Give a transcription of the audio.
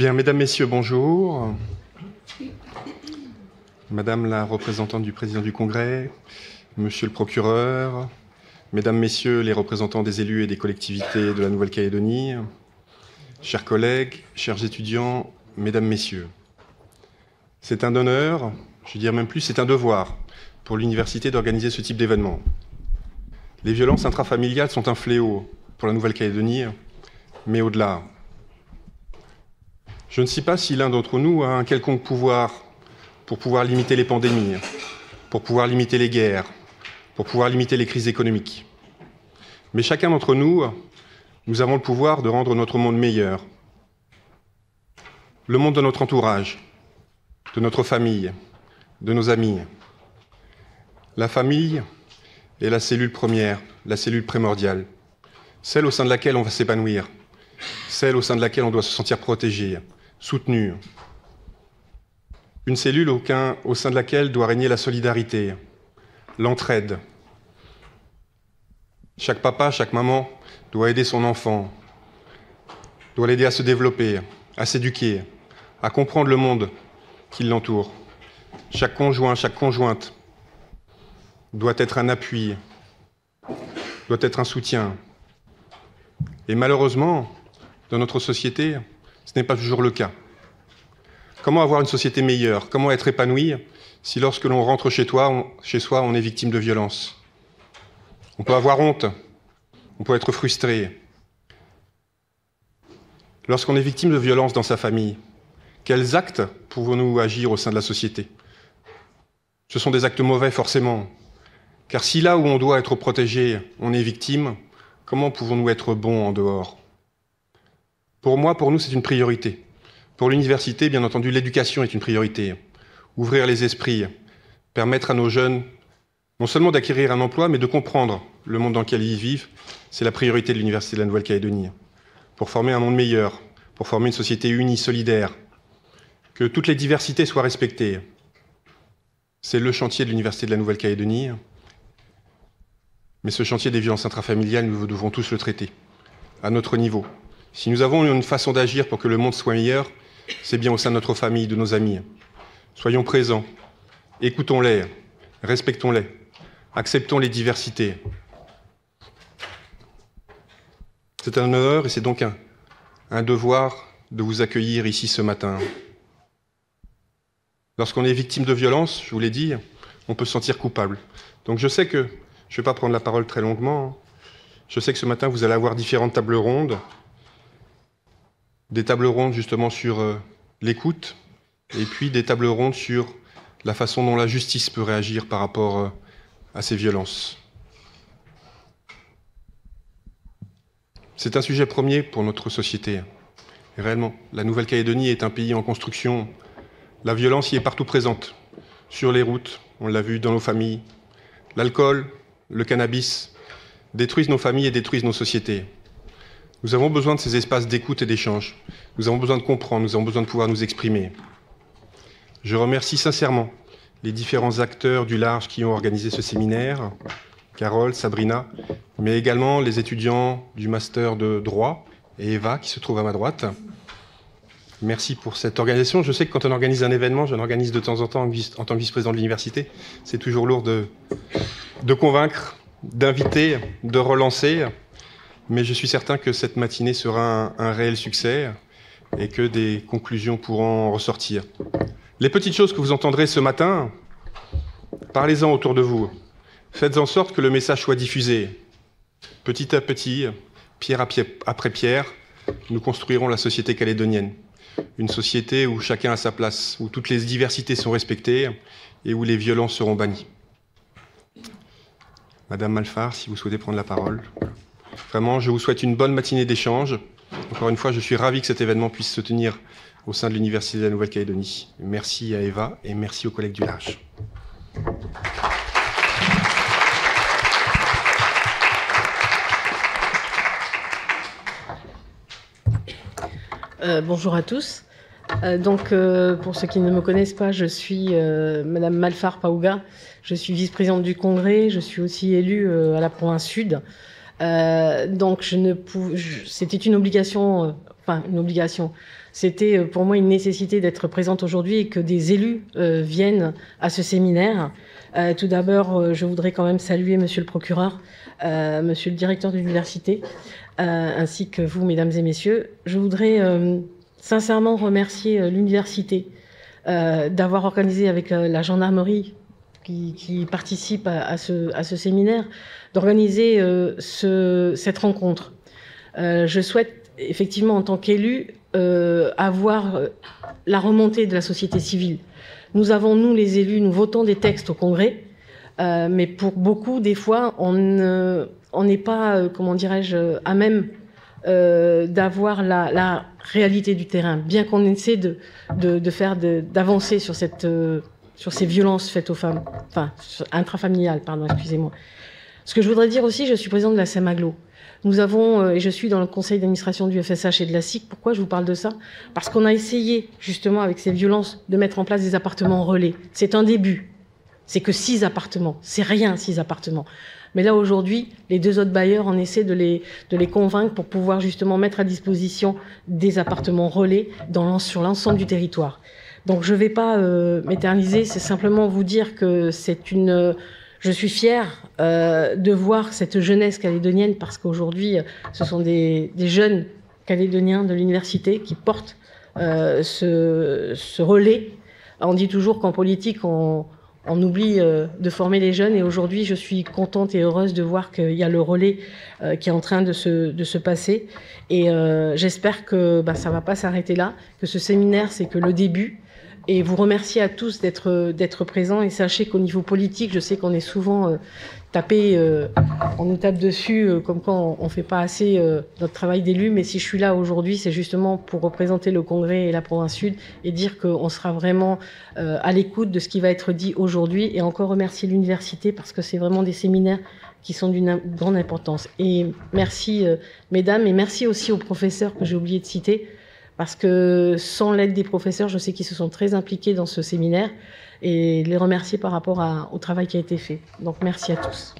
Bien, mesdames, messieurs, bonjour. Madame la représentante du président du Congrès, monsieur le procureur, mesdames, messieurs les représentants des élus et des collectivités de la Nouvelle-Calédonie, chers collègues, chers étudiants, mesdames, messieurs. C'est un honneur, je dirais même plus, c'est un devoir pour l'université d'organiser ce type d'événement. Les violences intrafamiliales sont un fléau pour la Nouvelle-Calédonie, mais au-delà. Je ne sais pas si l'un d'entre nous a un quelconque pouvoir pour pouvoir limiter les pandémies, pour pouvoir limiter les guerres, pour pouvoir limiter les crises économiques. Mais chacun d'entre nous, nous avons le pouvoir de rendre notre monde meilleur. Le monde de notre entourage, de notre famille, de nos amis. La famille est la cellule première, la cellule primordiale, celle au sein de laquelle on va s'épanouir, celle au sein de laquelle on doit se sentir protégé, soutenu. Une cellule au sein de laquelle doit régner la solidarité, l'entraide. Chaque papa, chaque maman doit aider son enfant, doit l'aider à se développer, à s'éduquer, à comprendre le monde qui l'entoure. Chaque conjoint, chaque conjointe doit être un appui, doit être un soutien. Et malheureusement, dans notre société, ce n'est pas toujours le cas. Comment avoir une société meilleure? Comment être épanoui si lorsque l'on rentre chez soi, on est victime de violence? On peut avoir honte, on peut être frustré. Lorsqu'on est victime de violence dans sa famille, quels actes pouvons-nous agir au sein de la société? Ce sont des actes mauvais forcément, car si là où on doit être protégé, on est victime, comment pouvons-nous être bons en dehors? Pour moi, pour nous, c'est une priorité. Pour l'université, bien entendu, l'éducation est une priorité. Ouvrir les esprits, permettre à nos jeunes non seulement d'acquérir un emploi, mais de comprendre le monde dans lequel ils vivent, c'est la priorité de l'Université de la Nouvelle-Calédonie. Pour former un monde meilleur, pour former une société unie, solidaire, que toutes les diversités soient respectées. C'est le chantier de l'Université de la Nouvelle-Calédonie. Mais ce chantier des violences intrafamiliales, nous devons tous le traiter, à notre niveau. Si nous avons une façon d'agir pour que le monde soit meilleur, c'est bien au sein de notre famille, de nos amis. Soyons présents, écoutons-les, respectons-les, acceptons les diversités. C'est un honneur et c'est donc un devoir de vous accueillir ici ce matin. Lorsqu'on est victime de violence, je vous l'ai dit, on peut se sentir coupable. Donc je sais que, je ne vais pas prendre la parole très longuement, je sais que ce matin vous allez avoir différentes tables rondes, des tables rondes justement sur l'écoute, et puis des tables rondes sur la façon dont la justice peut réagir par rapport à ces violences. C'est un sujet premier pour notre société. Et réellement, la Nouvelle-Calédonie est un pays en construction. La violence y est partout présente. Sur les routes, on l'a vu dans nos familles. L'alcool, le cannabis détruisent nos familles et détruisent nos sociétés. Nous avons besoin de ces espaces d'écoute et d'échange. Nous avons besoin de comprendre, nous avons besoin de pouvoir nous exprimer. Je remercie sincèrement les différents acteurs du large qui ont organisé ce séminaire, Carole, Sabrina, mais également les étudiants du master de droit et Eva qui se trouve à ma droite. Merci pour cette organisation. Je sais que quand on organise un événement, je l'organise de temps en temps en tant que vice-président de l'université. C'est toujours lourd de convaincre, d'inviter, de relancer. Mais je suis certain que cette matinée sera un réel succès et que des conclusions pourront en ressortir. Les petites choses que vous entendrez ce matin, parlez-en autour de vous. Faites en sorte que le message soit diffusé. Petit à petit, pierre après pierre, nous construirons la société calédonienne. Une société où chacun a sa place, où toutes les diversités sont respectées et où les violences seront bannies. Madame Malfar, si vous souhaitez prendre la parole. Vraiment, je vous souhaite une bonne matinée d'échange. Encore une fois, je suis ravi que cet événement puisse se tenir au sein de l'Université de la Nouvelle-Calédonie. Merci à Eva et merci aux collègues du large. Bonjour à tous. Pour ceux qui ne me connaissent pas, je suis Madame Malfar Paouga. Je suis vice-présidente du Congrès. Je suis aussi élue à la province Sud. C'était une obligation, c'était pour moi une nécessité d'être présente aujourd'hui et que des élus viennent à ce séminaire. Tout d'abord, je voudrais quand même saluer monsieur le procureur, monsieur le directeur de l'université, ainsi que vous, mesdames et messieurs. Je voudrais sincèrement remercier l'université d'avoir organisé avec la gendarmerie qui participe à ce séminaire, d'organiser cette rencontre. Je souhaite effectivement, en tant qu'élu, avoir la remontée de la société civile. Nous avons, nous les élus, nous votons des textes au Congrès, mais pour beaucoup, des fois, on n'est pas, comment dirais-je, à même d'avoir la réalité du terrain, bien qu'on essaie d'avancer sur ces violences faites aux femmes, enfin, intrafamiliales, pardon, excusez-moi. Ce que je voudrais dire aussi, je suis présidente de la SEMAGLO. Nous avons, et je suis dans le conseil d'administration du FSH et de la SIC. Pourquoi je vous parle de ça? Parce qu'on a essayé, justement, avec ces violences, de mettre en place des appartements relais. C'est un début. C'est que 6 appartements. C'est rien, 6 appartements. Mais là, aujourd'hui, les 2 autres bailleurs, on essaie de les convaincre pour pouvoir, justement, mettre à disposition des appartements relais sur l'ensemble du territoire. Donc, je ne vais pas m'éterniser. C'est simplement vous dire que je suis fière de voir cette jeunesse calédonienne parce qu'aujourd'hui, ce sont des jeunes calédoniens de l'université qui portent ce relais. On dit toujours qu'en politique, on oublie de former les jeunes et aujourd'hui, je suis contente et heureuse de voir qu'il y a le relais qui est en train de se passer. Et j'espère que ça ne va pas s'arrêter là, que ce séminaire, c'est que le début. Et vous remercier à tous d'être présents et sachez qu'au niveau politique, je sais qu'on est souvent tapé, on nous tape dessus comme quoi on ne fait pas assez notre travail d'élu, mais si je suis là aujourd'hui, c'est justement pour représenter le Congrès et la province Sud et dire qu'on sera vraiment à l'écoute de ce qui va être dit aujourd'hui et encore remercier l'université parce que c'est vraiment des séminaires qui sont d'une grande importance. Et merci mesdames et merci aussi aux professeurs que j'ai oublié de citer. Parce que sans l'aide des professeurs, je sais qu'ils se sont très impliqués dans ce séminaire et les remercier par rapport au travail qui a été fait. Donc merci à tous.